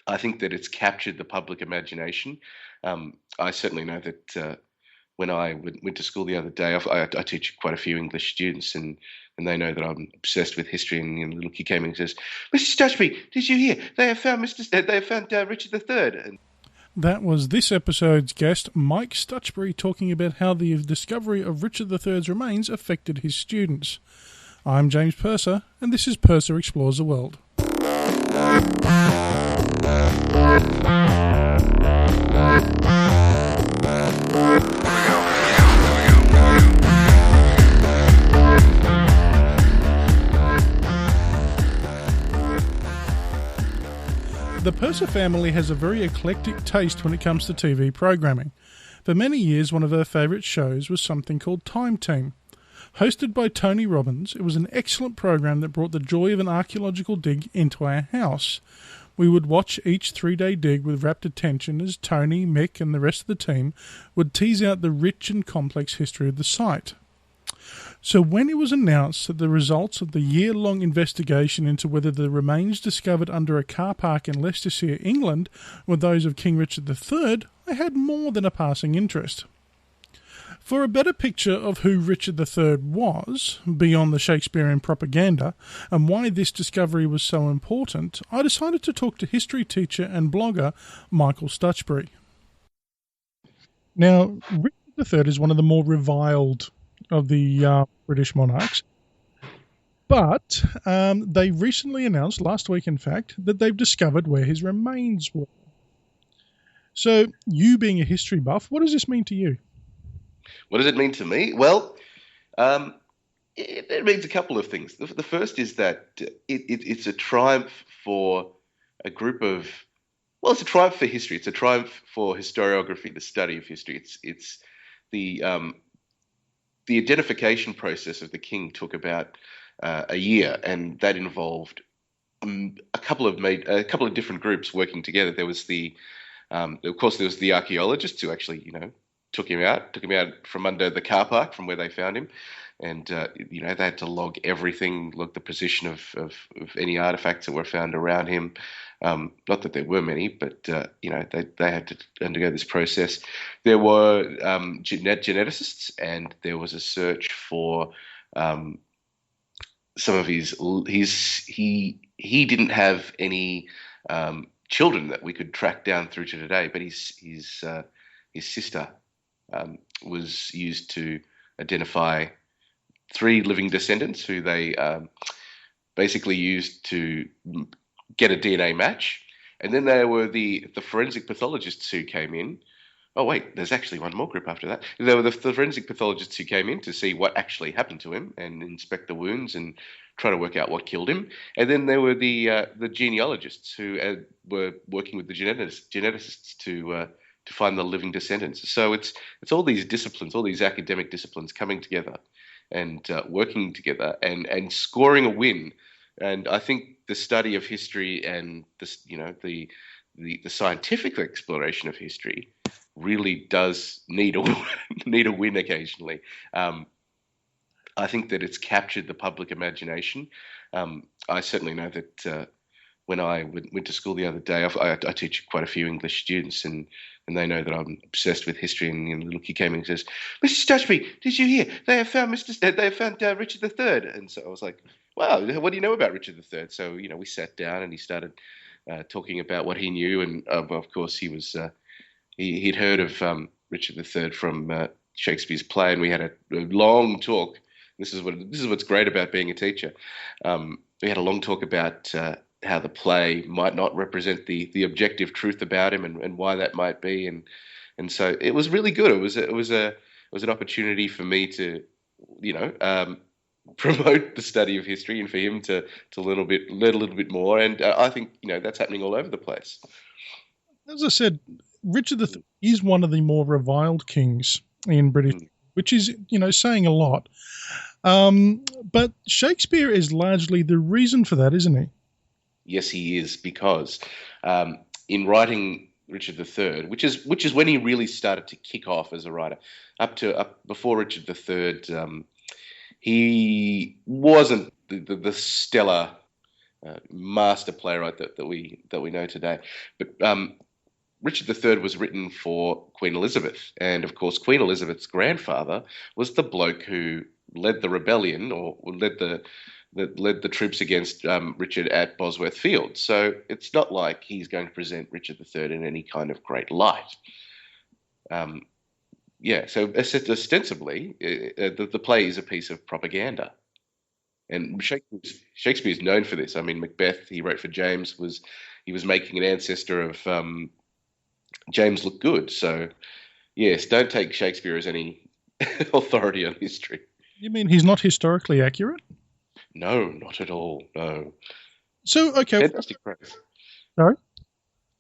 I think that it's captured the public imagination. I certainly know that when I went to school the other day, I teach quite a few English students, and they know that I'm obsessed with history. And the little kid came in and says, "Mr. Stutchbery, did you hear? They have found They have found Richard III." And that was this episode's guest, Mike Stutchbery, talking about how the discovery of Richard III's remains affected his students. I'm James Purser, and this is Purser Explores the World. The Purser family has a very eclectic taste when it comes to TV programming. For many years, one of her favourite shows was something called Time Team. Hosted by Tony Robbins, it was an excellent program that brought the joy of an archaeological dig into our house. We would watch each 3-day dig with rapt attention as Tony, Mick and the rest of the team would tease out the rich and complex history of the site. So when it was announced that the results of the year-long investigation into whether the remains discovered under a car park in Leicestershire, England, were those of King Richard III, I had more than a passing interest. For a better picture of who Richard III was, beyond the Shakespearean propaganda, and why this discovery was so important, I decided to talk to history teacher and blogger Michael Stutchbery. Now, Richard III is one of the more reviled of the British monarchs, but they recently announced, last week in fact, that they've discovered where his remains were. So, you being a history buff, what does this mean to you? What does it mean to me? Well, it means a couple of things. The first is that it's a triumph for a group of, well, it's a triumph for history. It's a triumph for historiography, the study of history. It's the identification process of the king took about a year, and that involved a couple of different groups working together. There was of course, there was the archaeologists who actually, took him out from under the car park from where they found him, and they had to log everything, log the position of any artifacts that were found around him. Not that there were many, but they had to undergo this process. There were geneticists, and there was a search for some of his. He didn't have any children that we could track down through to today, but his sister was used to identify 3 living descendants who they basically used to get a DNA match. And then there were the forensic pathologists who came in. Oh, wait, there's actually one more group after that. There were the forensic pathologists who came in to see what actually happened to him and inspect the wounds and try to work out what killed him. And then there were the genealogists who were working with the geneticists to find the living descendants. So it's all these disciplines, all these academic disciplines coming together and working together and scoring a win. And I think the study of history and the scientific exploration of history really does need a win occasionally. I think that it's captured the public imagination. I certainly know that when I went to school the other day, I teach quite a few English students, and they know that I'm obsessed with history. And the little kid came in and says, "Mr. Stutchbery, did you hear? They have found Richard III." And so I was like, "Wow, what do you know about Richard III?" So we sat down and he started talking about what he knew, and of course he'd heard of Richard III from Shakespeare's play, and we had a long talk. This is what's great about being a teacher. We had a long talk about how the play might not represent the objective truth about him and why that might be, and so it was really good. It was an opportunity for me to promote the study of history and for him to learn a little bit more, and I think that's happening all over the place. As I said, Richard III is one of the more reviled kings in British, which is saying a lot. But Shakespeare is largely the reason for that, isn't he? Yes, he is, because in writing Richard III, which is when he really started to kick off as a writer, up before Richard III, he wasn't the stellar master playwright that we know today. But Richard III was written for Queen Elizabeth, and of course, Queen Elizabeth's grandfather was the bloke who led the rebellion or led the troops against Richard at Bosworth Field. So it's not like he's going to present Richard III in any kind of great light. Yeah, so ostensibly, the play is a piece of propaganda. And Shakespeare's known for this. I mean, Macbeth, he wrote for James, he was making an ancestor of James look good. So, yes, don't take Shakespeare as any authority on history. You mean he's not historically accurate? No, not at all. No. So, okay. Fantastic prose. Sorry?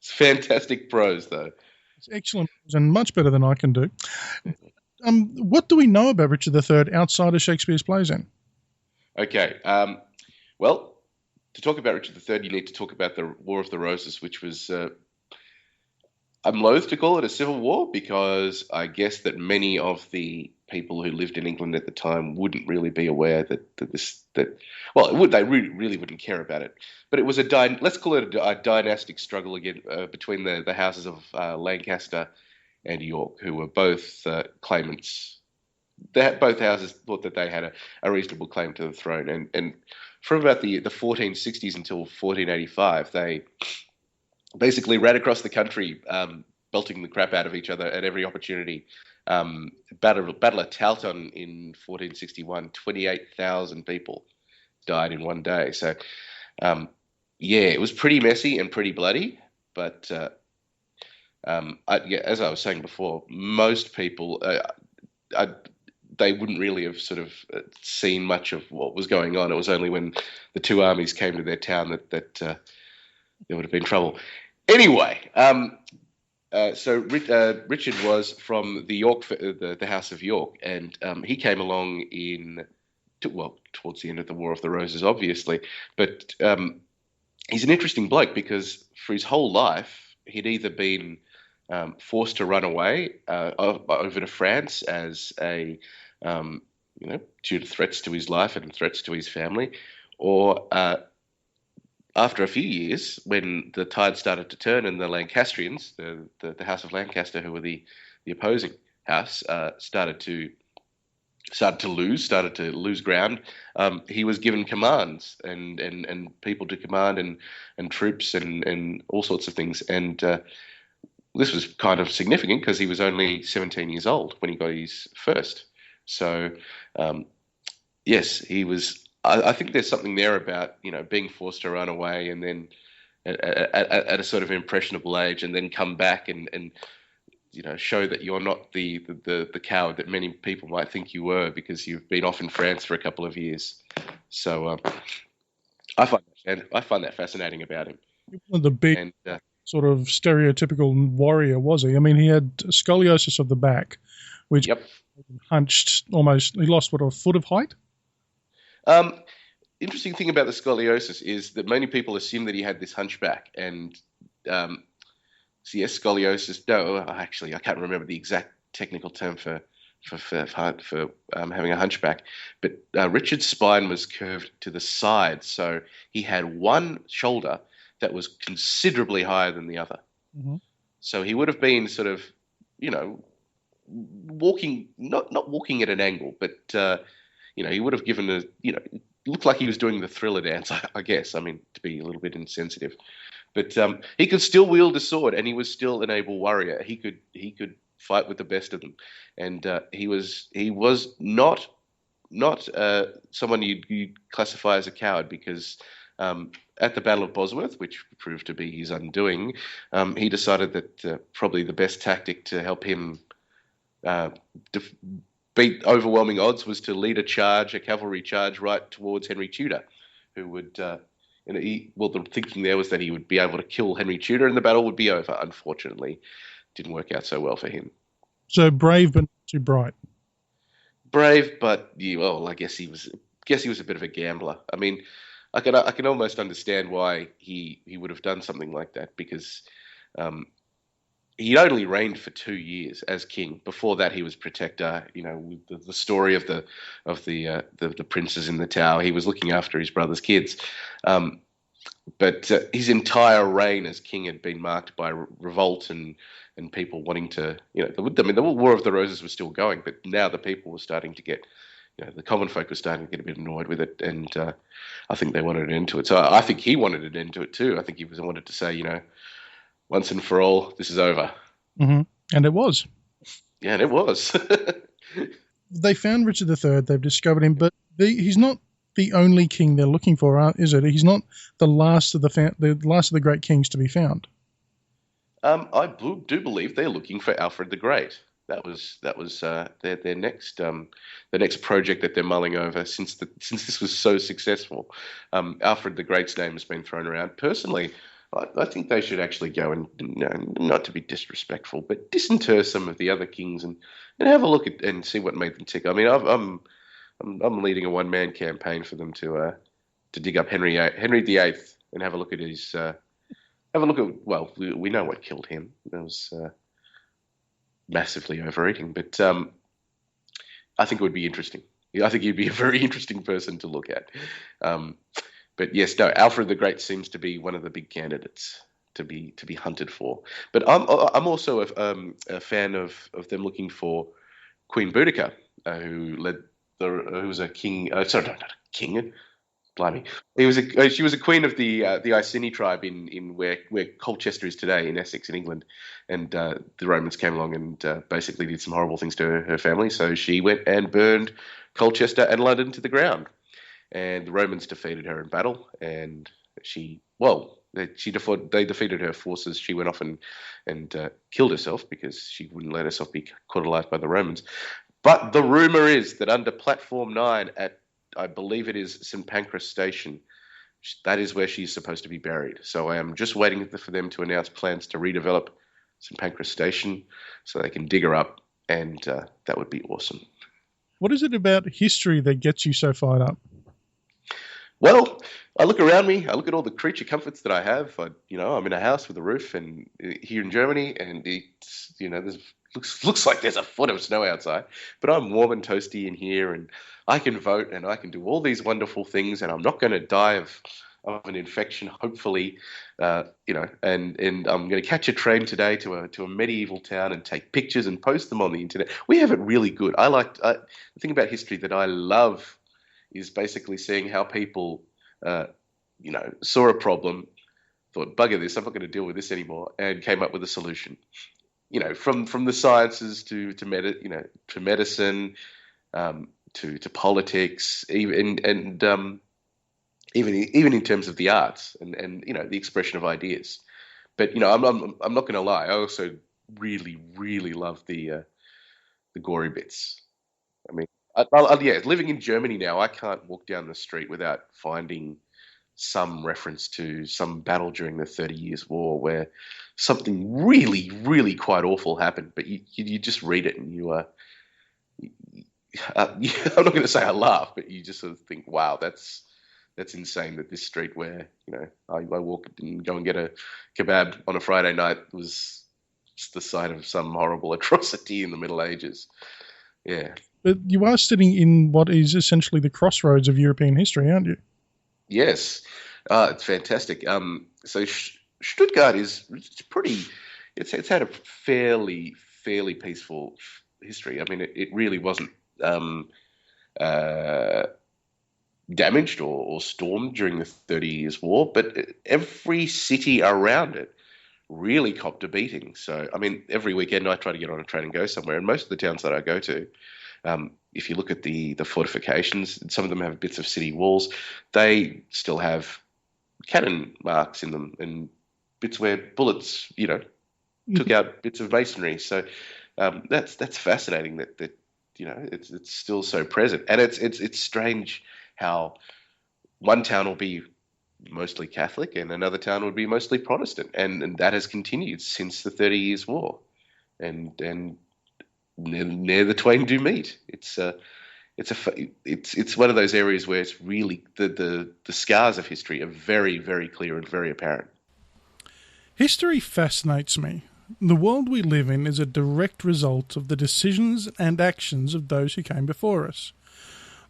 It's fantastic prose, though. It's excellent and much better than I can do. What do we know about Richard III outside of Shakespeare's plays then? Okay. Well, to talk about Richard III, you need to talk about the War of the Roses, which was, I'm loath to call it a civil war because I guess that many of the people who lived in England at the time wouldn't really be aware they really wouldn't care about it. But it was let's call it a dynastic struggle again between the houses of Lancaster and York, who were both claimants. Both houses thought that they had a reasonable claim to the throne, and from about the 1460s until 1485, they basically ran across the country, belting the crap out of each other at every opportunity. Battle of Towton in 1461, 28,000 people died in one day. So, it was pretty messy and pretty bloody. But as I was saying before, most people they wouldn't really have sort of seen much of what was going on. It was only when the two armies came to their town that there would have been trouble. Anyway, so Richard was from the York, the House of York, and he came along towards the end of the War of the Roses, obviously. But he's an interesting bloke because for his whole life he'd either been forced to run away over to France as due to threats to his life and threats to his family, or after a few years, when the tide started to turn and the Lancastrians, the House of Lancaster, who were the opposing house, started to lose ground, he was given commands and people to command and troops and all sorts of things. And this was kind of significant because he was only 17 years old when he got his first. So, yes, he was. I think there's something there about being forced to run away and then at a sort of impressionable age and then come back and show that you're not the coward that many people might think you were because you've been off in France for a couple of years. So I find that fascinating about him. One of the big sort of stereotypical warrior, was he? I mean, he had scoliosis of the back, which hunched almost. He lost a foot of height. Interesting thing about the scoliosis is that many people assume that he had this hunchback, and yes, scoliosis. No, actually, I can't remember the exact technical term for having a hunchback. But Richard's spine was curved to the side, so he had one shoulder that was considerably higher than the other. Mm-hmm. So he would have been sort of, walking, not walking at an angle, but he would have given it looked like he was doing the Thriller dance, I guess. I mean, to be a little bit insensitive, but he could still wield a sword, and he was still an able warrior. He could fight with the best of them, and he was not someone you'd classify as a coward because at the Battle of Bosworth, which proved to be his undoing, he decided that probably the best tactic to help him beat overwhelming odds was to lead a cavalry charge right towards Henry Tudor, who would, the thinking there was that he would be able to kill Henry Tudor and the battle would be over. Unfortunately, didn't work out so well for him. So brave but not too bright. Brave, but I guess he was a bit of a gambler. I mean, I can almost understand why he would have done something like that because he only reigned for 2 years as king. Before that, he was protector. The story of the princes in the Tower. He was looking after his brother's kids. But his entire reign as king had been marked by revolt and people wanting to, the War of the Roses was still going, but now the people were starting to get, the common folk were starting to get a bit annoyed with it, and I think they wanted an end to it. So I think he wanted an end to it too. I think he wanted to say, once and for all, this is over. Mm-hmm. And it was. Yeah, and it was. They found Richard III. They've discovered him, but he's not the only king they're looking for, is it? He's not the last of the great kings to be found. I do believe they're looking for Alfred the Great. That was their next project that they're mulling over since this was so successful. Alfred the Great's name has been thrown around. Personally, I think they should actually go and, not to be disrespectful, but disinter some of the other kings and have a look at and see what made them tick. I mean, I'm leading a one-man campaign for them to dig up Henry VIII and have a look at his. Well, we know what killed him. It was massively overeating, but I think it would be interesting. I think he'd be a very interesting person to look at. But yes, no, Alfred the Great seems to be one of the big candidates to be hunted for. But I'm also a fan of them looking for Queen Boudica, who was a king. Sorry, not a king. Blimey, she was a queen of the Iceni tribe in where Colchester is today in Essex in England, and the Romans came along and basically did some horrible things to her family. So she went and burned Colchester and London to the ground, and the Romans defeated her in battle, and they defeated her forces. She went off and killed herself because she wouldn't let herself be caught alive by the Romans. But the rumor is that under Platform 9 at, I believe it is St Pancras Station, that is where she's supposed to be buried. So I am just waiting for them to announce plans to redevelop St Pancras Station so they can dig her up, and that would be awesome. What is it about history that gets you so fired up? Well, I look around me. I look at all the creature comforts that I have. I'm in a house with a roof, and here in Germany, and it's looks like there's a foot of snow outside, but I'm warm and toasty in here, and I can vote, and I can do all these wonderful things, and I'm not going to die of an infection, hopefully, and I'm going to catch a train today to a medieval town and take pictures and post them on the internet. We have it really good. The thing about history that I love is basically seeing how people, saw a problem, thought, bugger this, I'm not going to deal with this anymore, and came up with a solution. From the sciences to medicine, to politics, even in terms of the arts and the expression of ideas. But I'm not going to lie. I also really, really love the gory bits. I mean, living in Germany now, I can't walk down the street without finding some reference to some battle during the 30 Years' War where something really, really quite awful happened. But you just read it and I'm not going to say I laugh, but you just sort of think, wow, that's insane that this street where, I walk and go and get a kebab on a Friday night was the site of some horrible atrocity in the Middle Ages. Yeah. But you are sitting in what is essentially the crossroads of European history, aren't you? Yes. It's fantastic. So Stuttgart it's had a fairly peaceful history. I mean, it really wasn't damaged or stormed during the 30 Years' War, but every city around it really copped a beating. So, I mean, every weekend I try to get on a train and go somewhere, and most of the towns that I go to, if you look at the fortifications, some of them have bits of city walls. They still have cannon marks in them and bits where bullets, took out bits of masonry. So that's fascinating that it's still so present. And it's strange how one town will be mostly Catholic and another town would be mostly Protestant, and that has continued since the 30 Years' War, and near the twain do meet. It's one of those areas where it's really the scars of history are very, very clear and very apparent. History fascinates me. The world we live in is a direct result of the decisions and actions of those who came before us.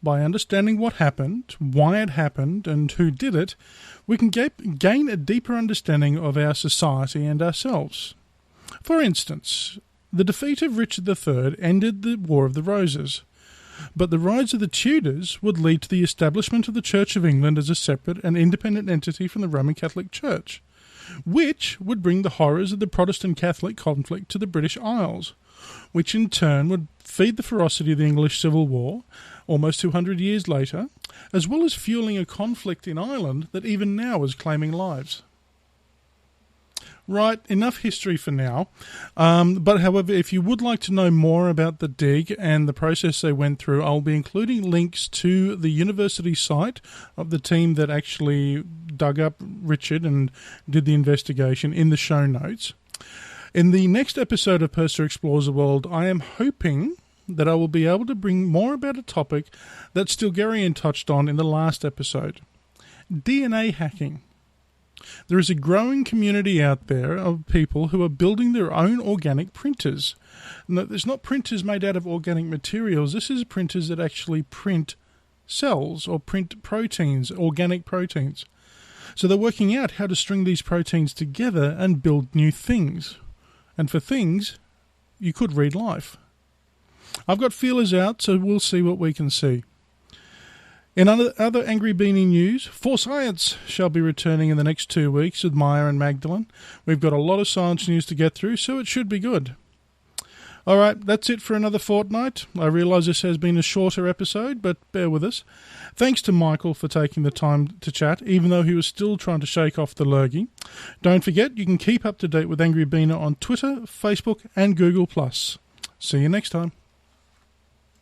By understanding what happened, why it happened, and who did it, we can gain a deeper understanding of our society and ourselves. For instance, the defeat of Richard III ended the War of the Roses, but the rise of the Tudors would lead to the establishment of the Church of England as a separate and independent entity from the Roman Catholic Church, which would bring the horrors of the Protestant-Catholic conflict to the British Isles, which in turn would feed the ferocity of the English Civil War almost 200 years later, as well as fueling a conflict in Ireland that even now is claiming lives. Right, enough history for now. But however, if you would like to know more about the dig and the process they went through, I'll be including links to the university site of the team that actually dug up Richard and did the investigation in the show notes. In the next episode of Purser Explores the World, I am hoping that I will be able to bring more about a topic that Stilgarian touched on in the last episode: DNA hacking. There is a growing community out there of people who are building their own organic printers. No, there's not printers made out of organic materials. This is printers that actually print cells or print proteins, organic proteins. So they're working out how to string these proteins together and build new things. And for things, you could read life. I've got feelers out, so we'll see what we can see. In other Angry Beanie news, For Science shall be returning in the next 2 weeks with Maya and Magdalene. We've got a lot of science news to get through, so it should be good. All right, that's it for another fortnight. I realise this has been a shorter episode, but bear with us. Thanks to Michael for taking the time to chat, even though he was still trying to shake off the lurgy. Don't forget, you can keep up to date with Angry Beanie on Twitter, Facebook and Google+. See you next time.